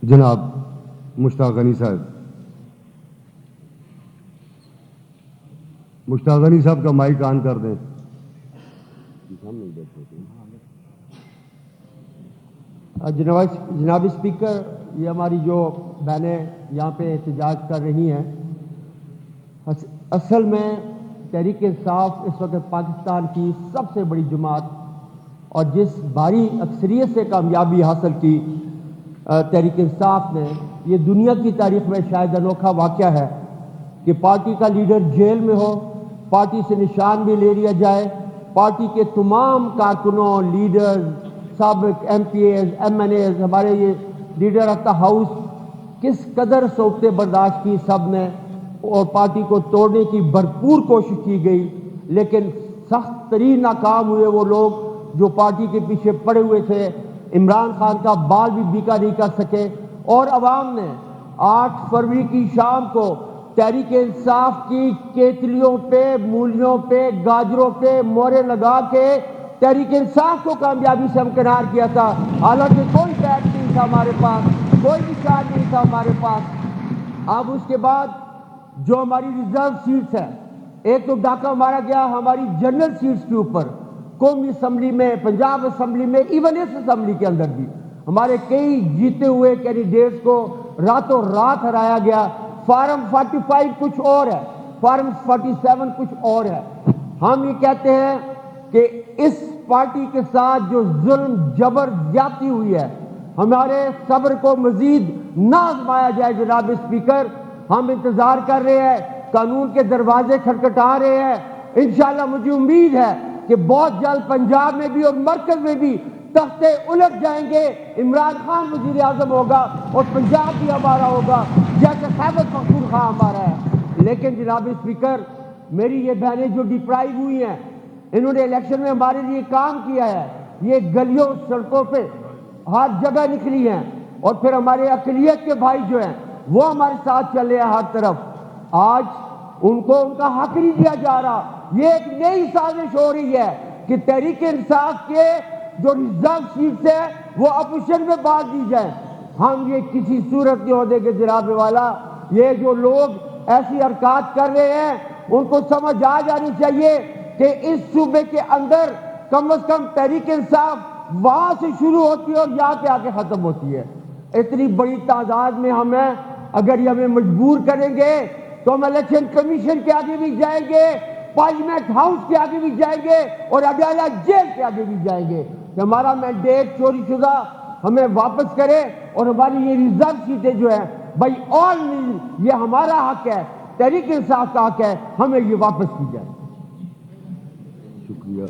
جناب مشتاق غنی صاحب. مشتاق غنی صاحب کا مائک آن کر دیں. جناب اسپیکر، یہ ہماری جو بہنیں یہاں پہ احتجاج کر رہی ہیں، اصل میں تحریک انصاف اس وقت پاکستان کی سب سے بڑی جماعت اور جس بھاری اکثریت سے کامیابی حاصل کی تحریک انصاف نے، یہ دنیا کی تاریخ میں شاید انوکھا واقعہ ہے کہ پارٹی کا لیڈر جیل میں ہو، پارٹی سے نشان بھی لے لیا جائے، پارٹی کے تمام کارکنوں، لیڈر، سابق M P As, M N As, ہمارے یہ لیڈر آف دا ہاؤس کس قدر صعوبتیں برداشت کی سب نے، اور پارٹی کو توڑنے کی بھرپور کوشش کی گئی، لیکن سخت ترین ناکام ہوئے وہ لوگ جو پارٹی کے پیچھے پڑے ہوئے تھے. عمران خان کا بال بھی بیکا نہیں کر سکے، اور عوام نے 8 فروری کی شام کو تحریک انصاف کی کیتلیوں پہ، مولیوں پہ، گاجروں پہ مورے لگا کے تحریک انصاف کو کامیابی سے ہمکنار کیا تھا، حالانکہ کوئی بیٹ نہیں تھا ہمارے پاس، کوئی نشان نہیں تھا ہمارے پاس. اب اس کے بعد جو ہماری ریزرو سیٹس ہیں، ایک تو ڈاکہ مارا گیا ہماری جنرل سیٹس کے اوپر، قومی اسمبلی میں، پنجاب اسمبلی میں، ایون اس اسمبلی کے اندر بھی ہمارے کئی جیتے ہوئے کینڈیڈیٹس کو راتوں رات ہرایا گیا. فارم 45 کچھ اور ہے، فارم 47 کچھ اور ہے. ہم یہ کہتے ہیں کہ اس پارٹی کے ساتھ جو ظلم، جبر، زیادتی ہوئی ہے، ہمارے صبر کو مزید نہ آزمایا جائے. جناب اسپیکر، ہم انتظار کر رہے ہیں، قانون کے دروازے کھٹکھٹا رہے ہیں. انشاءاللہ مجھے امید ہے کہ بہت جلد پنجاب میں بھی اور مرکز میں بھی تختے الٹ جائیں گے. عمران خان وزیر اعظم ہوگا اور پنجاب بھی ہمارا ہوگا، جیسے خیبر پختونخوا ہمارا ہے. لیکن جناب اسپیکر، میری یہ بہنیں جو ڈپرائیو ہوئی ہیں، انہوں نے الیکشن میں ہمارے لیے کام کیا ہے، یہ گلیوں، سڑکوں پہ ہر جگہ نکلی ہیں، اور پھر ہمارے اقلیت کے بھائی جو ہیں وہ ہمارے ساتھ چلے ہیں ہر طرف. آج ان کو ان کا حق نہیں دیا جا رہا. یہ ایک نئی سازش ہو رہی ہے کہ تحریک انصاف کے جو ریزرو سیٹس ہے وہ اپوزیشن میں بانٹ دی جائیں. ہم یہ کسی صورت نہیں ہونے کے جناب والا. یہ جو لوگ ایسی حرکات کر رہے ہیں ان کو سمجھ آ جانی چاہیے کہ اس صوبے کے اندر کم از کم تحریک انصاف وہاں سے شروع ہوتی ہے اور یہاں پہ آ کے ختم ہوتی ہے. اتنی بڑی تعداد میں ہم ہیں، اگر یہ ہمیں مجبور کریں گے تو ہم الیکشن کمیشن کے آگے بھی جائیں گے، پارلیمنٹ ہاؤس کے آگے بھی جائیں گے، اور اڈیالہ جیل کے آگے بھی جائیں گے کہ ہمارا مینڈیٹ چوری شدہ ہمیں واپس کرے، اور ہماری یہ ریزرو سیٹیں جو ہیں بائی آل مینز یہ ہمارا حق ہے، تحریک انصاف کا حق ہے، ہمیں یہ واپس کی جائے. شکریہ.